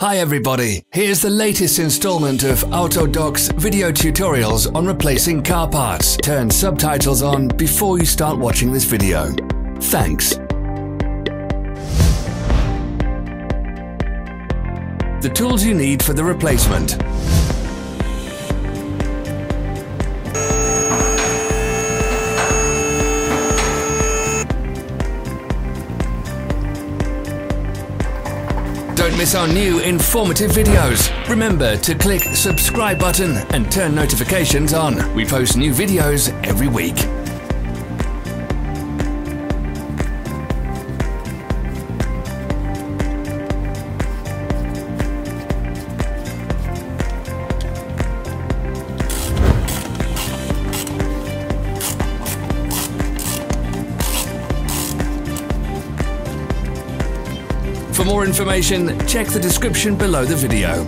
Hi everybody, here's the latest installment of Autodoc's video tutorials on replacing car parts. Turn subtitles on before you start watching this video. Thanks. The tools you need for the replacement. Don't miss our new informative videos. Remember to click the subscribe button and turn notifications on. We post new videos every week. For more information, check the description below the video.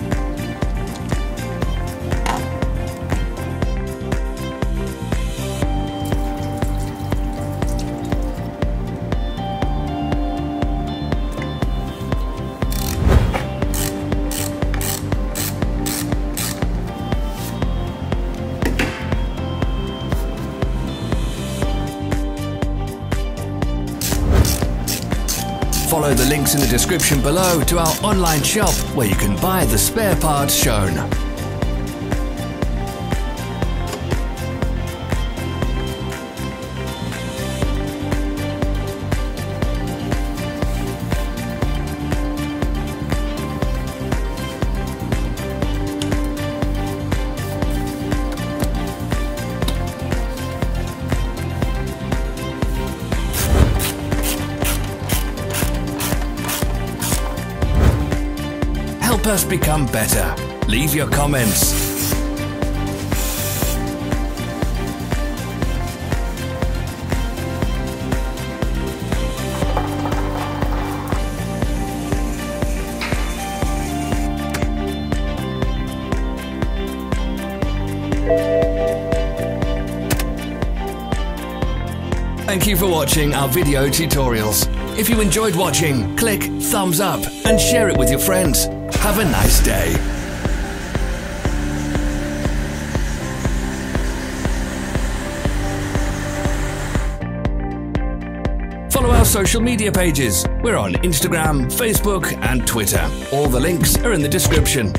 Follow the links in the description below to our online shop where you can buy the spare parts shown. Help us become better. Leave your comments. Thank you for watching our video tutorials. If you enjoyed watching, click thumbs up and share it with your friends. Have a nice day. Follow our social media pages. We're on Instagram, Facebook and Twitter. All the links are in the description.